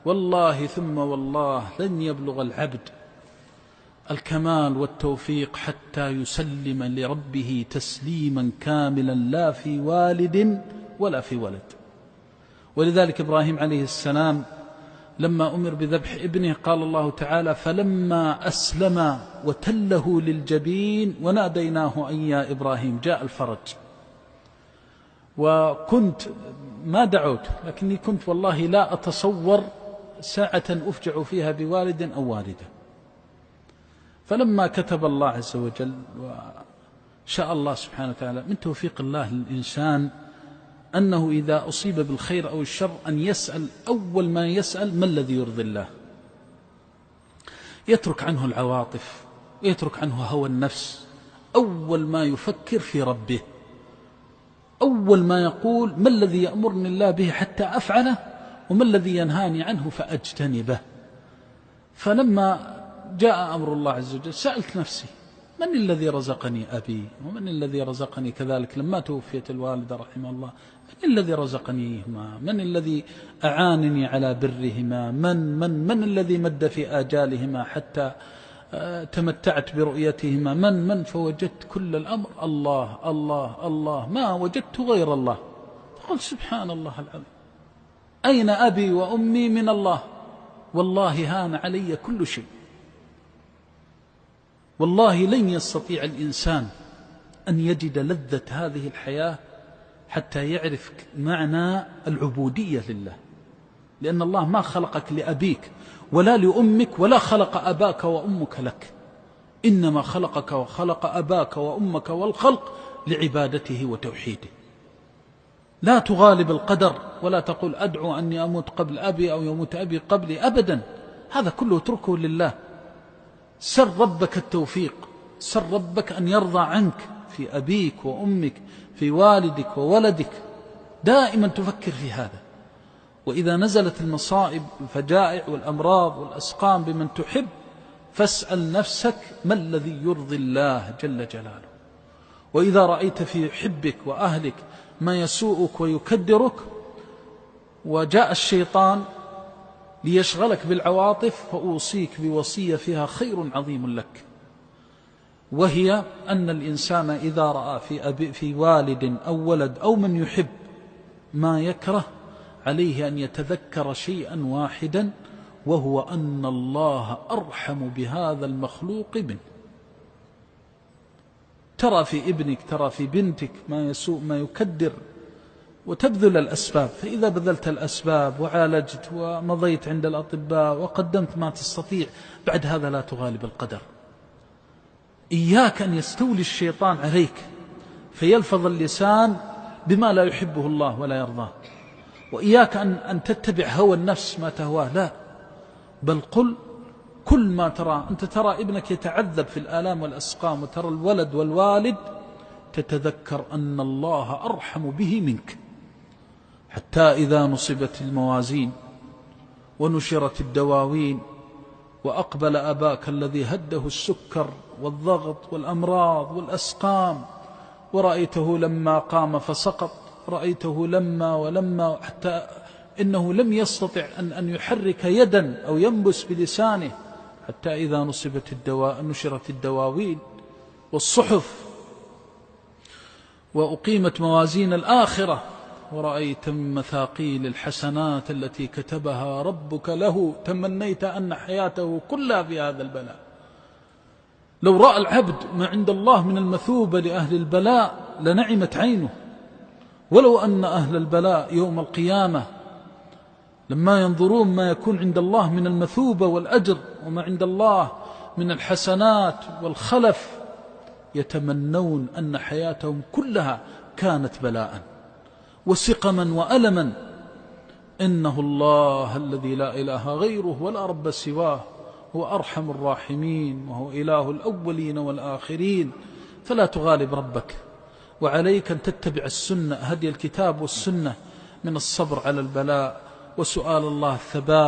والله ثم والله لن يبلغ العبد الكمال والتوفيق حتى يسلم لربه تسليما كاملا، لا في والد ولا في ولد. ولذلك إبراهيم عليه السلام لما أمر بذبح ابنه قال الله تعالى: فلما أسلم وتله للجبين وناديناه أن يا إبراهيم. جاء الفرج. وكنت ما دعوت، لكني كنت والله لا أتصور ساعة أفجع فيها بوالد أو والدة. فلما كتب الله عز وجل وشاء الله سبحانه وتعالى من توفيق الله للإنسان أنه إذا أصيب بالخير أو الشر أن يسأل، أول ما يسأل: ما الذي يرضي الله؟ يترك عنه العواطف ويترك عنه هوى النفس. أول ما يفكر في ربه، أول ما يقول: ما الذي يأمرني الله به حتى أفعله، وما الذي ينهاني عنه فأجتنبه. فلما جاء أمر الله عز وجل سألت نفسي: من الذي رزقني أبي؟ ومن الذي رزقني كذلك لما توفيت الوالدة رحمه الله؟ من الذي رزقنيهما؟ من الذي أعانني على برهما؟ من الذي مد في آجالهما حتى تمتعت برؤيتهما؟ من فوجدت كل الأمر الله الله الله، ما وجدت غير الله. فقلت: سبحان الله العظيم، أين أبي وأمي من الله؟ والله هان علي كل شيء. والله لن يستطيع الإنسان أن يجد لذة هذه الحياة حتى يعرف معنى العبودية لله، لأن الله ما خلقك لأبيك ولا لأمك، ولا خلق أباك وأمك لك، إنما خلقك وخلق أباك وأمك والخلق لعبادته وتوحيده. لا تغالب القدر ولا تقول: أدعو أني أموت قبل أبي أو يموت أبي قبلي، أبدا، هذا كله اتركه لله. سل ربك التوفيق، سل ربك أن يرضى عنك في أبيك وأمك، في والدك وولدك، دائما تفكر في هذا. وإذا نزلت المصائب الفجائع والأمراض والأسقام بمن تحب فاسأل نفسك: ما الذي يرضي الله جل جلاله؟ وإذا رأيت في حبك وأهلك ما يسوءك ويكدرك وجاء الشيطان ليشغلك بالعواطف، فأوصيك بوصية فيها خير عظيم لك، وهي أن الإنسان إذا رأى في والد أو ولد أو من يحب ما يكره عليه أن يتذكر شيئا واحدا، وهو أن الله أرحم بهذا المخلوق منه. ترى في ابنك، ترى في بنتك ما يسوء ما يكدر، وتبذل الأسباب، فإذا بذلت الأسباب وعالجت ومضيت عند الأطباء وقدمت ما تستطيع، بعد هذا لا تغالب القدر. إياك أن يستولي الشيطان عليك فيلفظ اللسان بما لا يحبه الله ولا يرضاه، وإياك أن تتبع هوى النفس ما تهواه، لا، بل قل كل ما ترى. أنت ترى ابنك يتعذب في الآلام والأسقام، وترى الولد والوالد، تتذكر أن الله أرحم به منك. حتى إذا نصبت الموازين ونشرت الدواوين وأقبل أباك الذي هده السكر والضغط والأمراض والأسقام، ورأيته لما قام فسقط، رأيته لما حتى إنه لم يستطع أن يحرك يدا أو ينبس بلسانه، حتى إذا نشرت الدواوين والصحف وأقيمت موازين الآخرة، ورأيت من مثاقيل الحسنات التي كتبها ربك له تمنيت أن حياته كلها في هذا البلاء. لو رأى العبد ما عند الله من المثوبة لأهل البلاء لنعمت عينه. ولو أن أهل البلاء يوم القيامة لما ينظرون ما يكون عند الله من المثوبة والأجر وما عند الله من الحسنات والخلف، يتمنون أن حياتهم كلها كانت بلاء وسقما وألما. إنه الله الذي لا إله غيره ولا رب سواه، هو أرحم الراحمين، وهو إله الأولين والآخرين. فلا تغالب ربك، وعليك أن تتبع السنة، هدي الكتاب والسنة، من الصبر على البلاء وسؤال الله الثبات.